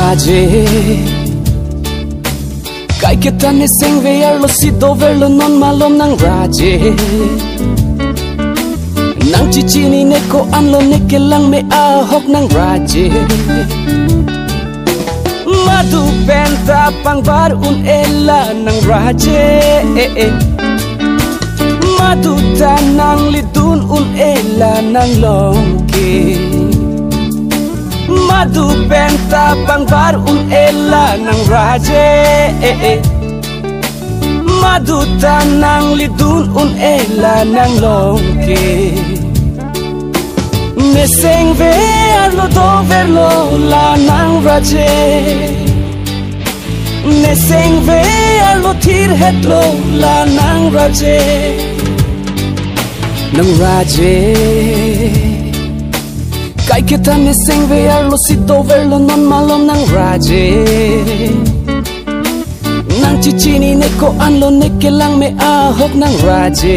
raje kai kita ne sing ve lo si do ver lo non malom nang raje nang chichi ni ne ko an lo ne ke lang me a hok nang raje madu penta pangbar un ela nang raje madu tanang lidun un ela nang longke madu penta pangbar un ela nang raje madu tanang lidun un ela nang longke neseng ve arlo do verlo la nang raje neseng ve arlo thir hetlo la nang raje nang raje kai kita neseng ve arlo si do verlo non malom nang raje nang chichi ni ne ko an lo ne ke lang me a hok nang raje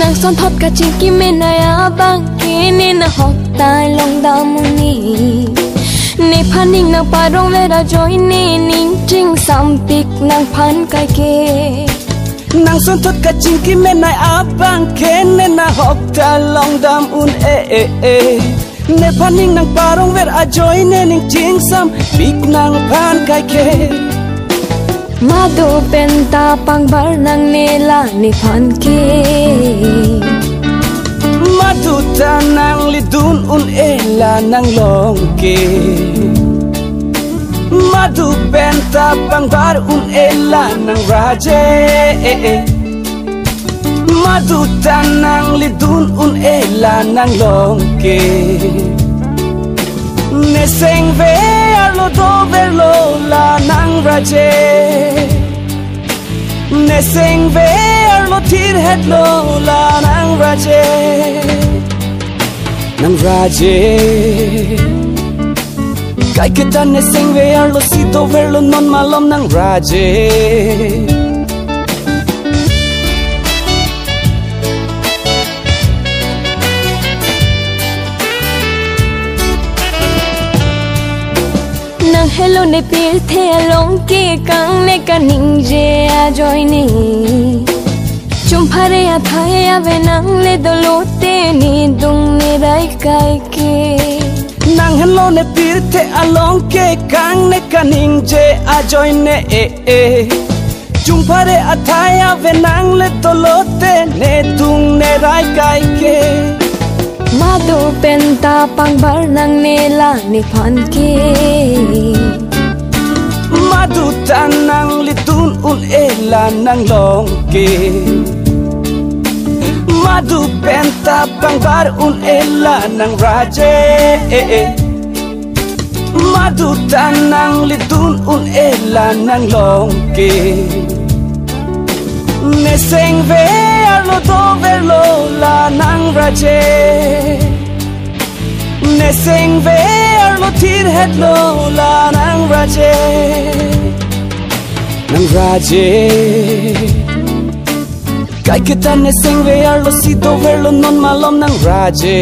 nang son thop ka ching ki me na ya bang ki ni na hok tai long da mu ni ni phaning na pa rong le da joy ni ning ching sam pik nang phan kai ke nang son thop ka ching ki me na ya bang ki ni na hok tai long da un ne phaning nang pa rong le da joy ni ning ching sam pik nang phan kai ke madu penta pangbar nang nela ni phan ke madu tanang lidun un ela nang longke madu penta pangbar un ela nang raje madu tanang lidun un ela nang longke neseng ve arlo do verlo la nang raje neseng ve arlo thir hetlo la nang raje kai kita neseng ve arlo si do verlo non malom nang raje nang hello ne pil the long ke kang ne ka ning je a joy ni chum phare a thai a ve nang le do lo te ni dung ne rai kai ke nang hello ne pil the a long ke kang ne ka ning je a joy ne chum phare a thai a ve nang le do lo te ne dung ne rai kai ke madu penta pangbar nang nela ni phan ke madu tanang lidun un ela nang longke madu penta pangbar un ela nang raje madu tanang lidun un ela nang longke neseng ve arlo do verlo la nang raje neseng ve arlo thir hetlo la nang raje kai kita neseng ve arlo si do verlo non malom nang raje